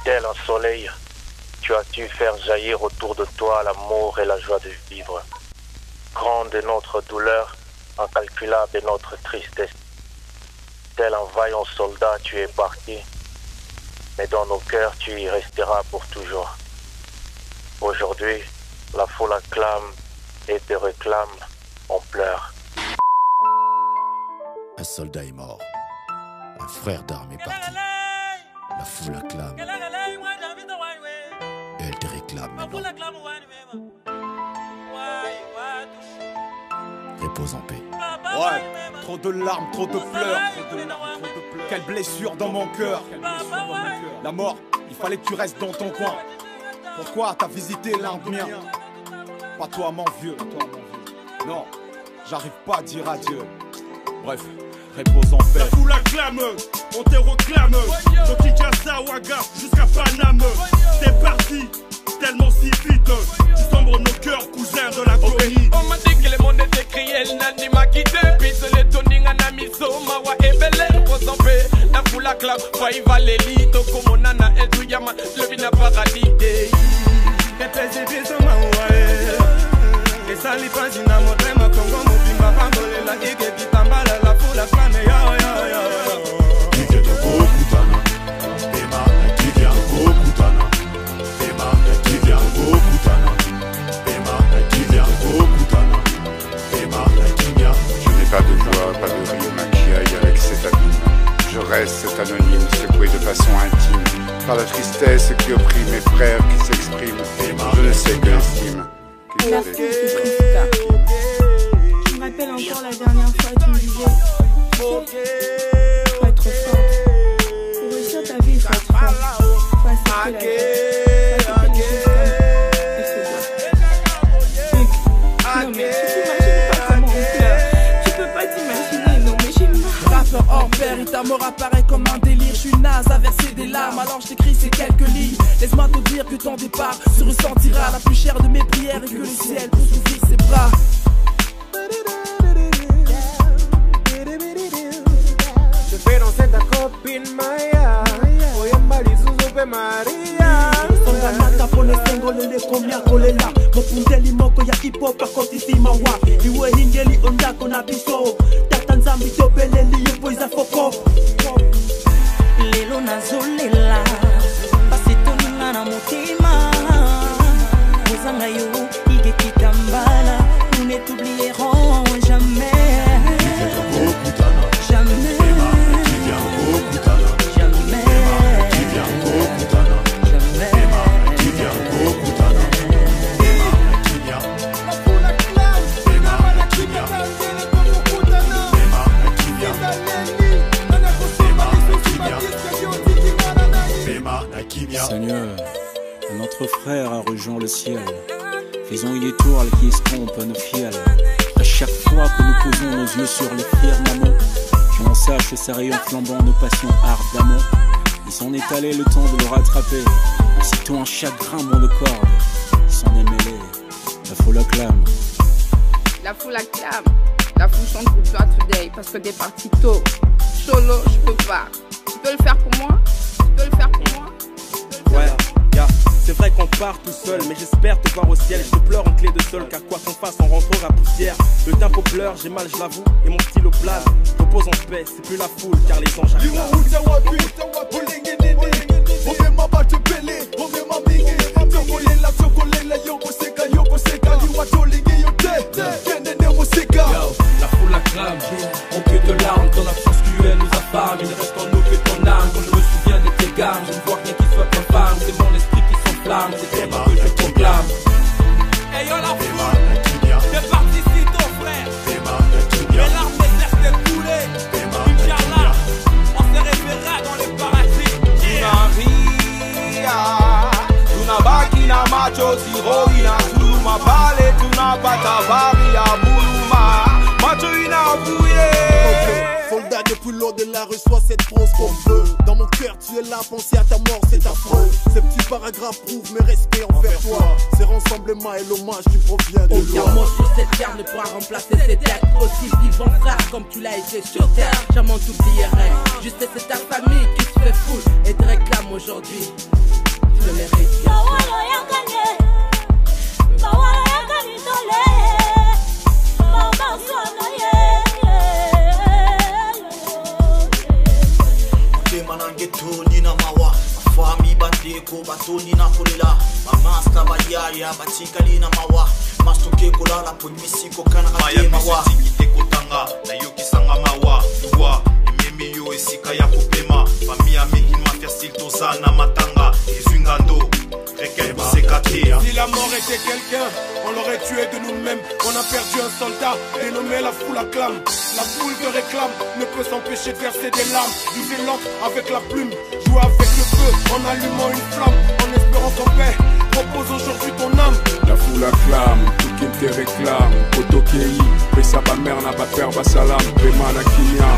Tel un soleil, tu as su faire jaillir autour de toi l'amour et la joie de vivre. Grande est notre douleur, incalculable est notre tristesse. Tel un vaillant soldat, tu es parti, mais dans nos cœurs, tu y resteras pour toujours. Aujourd'hui, la foule acclame et te réclame, on pleure. Un soldat est mort, un frère d'armes est parti. La foule acclame et elle te réclame maintenant. Repose en paix. Ouais, trop de larmes, trop de pleurs. Quelle blessure dans mon cœur. La mort, il fallait que tu restes dans ton coin. Pourquoi t'as visité l'un de mien? Pas toi mon vieux. Non, j'arrive pas à dire adieu. Bref, repose en paix. La foule acclame, on te réclame. De Kinshasa, Ouaga jusqu'à Paname. T'es parti, tellement si vite. Tu sombres nos cœurs, cousins de la colonie. On m'a dit que le monde était crié, elle n'a ni m'a quitté. Puis les toning en amiso, mawa et belé. Repose en paix, la foule acclame. Faïva l'élite, comme nana, et tout yama, le vina paradis. Et pèse bien sur ma ouae. Et ça li pas zina motre ma kongo mo bimba pangole la ige bitambala la foule acclame ya ya ya. Tige de Bokutana, Bema, Tige Bokutana, Bema, Tige Bokutana, Bema, Tige Bokutana, Bema, Tige. Je n'ai pas de joie, pas de rime qui aille avec cet abîme. Je reste anonyme, secoué de façon intime par la tristesse qui opprime mes frères qui s'expriment. Je ne sais que l'estime. Merci, c'est Prisca. Je me rappelle encore la dernière fois, tu me disais, faut être forte. Pour réussir ta vie, il faut être forte. Il faut accepter la vie. Il faut accepter les choses comme elles se doivent. Non mais tu t'imagines pas comment on pleure. Tu peux pas t'imaginer, non mais j'ai mal. Rappeur hors pair, ta mort apparaît comme un délire. Je suis naze à verser des larmes, alors je t'écris ces quelques lignes. Laisse-moi te dire que ton départ se ressentira la plus chère de mes prières et que le ciel pour s'ouvrir ses bras. Je fais danser ta copine Maya. Oyamba lizuzupe Maria. Songanata pone sengole le komya kolela. Mopundeli moko ya hip hop akoti simawa. Iwe hingeli ondako na biso. Tatanzambi topeleli yupo iza foko. Lelo nazolela pasi toninga na motima ozanga yo ige kitambala nous ne t'oublierons jamais jamais Seigneur, notre frère a rejoint le ciel. Faisons une étoile qui estompe nos fiels. À chaque fois que nous posons nos yeux sur les firmaments, qu'on sache ce rayon flambant nos passions ardemment. Il s'en est allé le temps de le rattraper. Aussitôt un chagrin mon corde, il s'en est mêlé. La foule acclame. La foule acclame. La foule chante pour toi today parce que t'es parti tôt. Solo, je peux pas. Tu peux le faire pour moi? Tu peux le faire pour moi? Ouais, yeah. C'est vrai qu'on part tout seul, mais j'espère te voir au ciel. Je te pleure en clé de sol, car quoi qu'on fasse, on rentrera poussière. Le tempo pleure, j'ai mal, je l'avoue, et mon stylo plane. Repose en paix, c'est plus la foule, car les anges acclament. La foule acclame, on que de larmes, ton absence cruelle nous affame. Il ne reste en nous que ton âme, quand je me souviens de tes gammes. Je ne vois rien qui soit infâme, c'est mon esprit qui s'enflamme, c'est toi que je proclame. Hey yo la foule, fais partie si ton frère. Mes larmes ne cessent de couler. Inch'Allah, on se reverra dans les paradis. Tunaria, tunabaki na machozi roina. Tuluma pale tunapata vari ya buluma. Macho inavoué. Soldat depuis l'eau de la reçoit cette prose qu'on veut. Dans mon cœur tu es là, penser à ta mort c'est affreux. Ces petits paragraphes prouvent mes respects envers toi. Ces rassemblements et l'hommage qui provient de loin. Aucun mot sur cette terre ne pourra remplacer cet être aussi vivant frère comme tu l'as été sur terre. Jamais t'oublierai. Juste c'est ta famille qui se fait foule et te réclame aujourd'hui. pema nange tondi na mawa Fami bateko batondi na kolela Mamaska bayaya batikali na mawa Mastoke kolala po misiko kana kate mawa Maya misiki kotanga na yoki sanga mawa Uwa ememi yo esika ya kopema Famille ameki mafia style toza na matanga Ezungando requel bosekate. Si la mort était quelqu'un, on l'aurait tué de nous-mêmes. On a perdu un soldat, dénommé la foule acclame. La foule te réclame, ne peut s'empêcher de verser des larmes. Viser l'encre avec la plume, jouer avec le feu en allumant une flamme. En espérant ton paix, propose aujourd'hui ton âme. La foule acclame, tout qui te réclame. Otokei, Pesa Bamer na Baper Basalam, Pema na Kinya.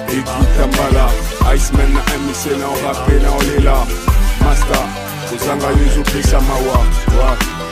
Eki Tambala, Iceman na MC na Orape na Olela. Master, Kozanga Yuzu Pesa Mawa.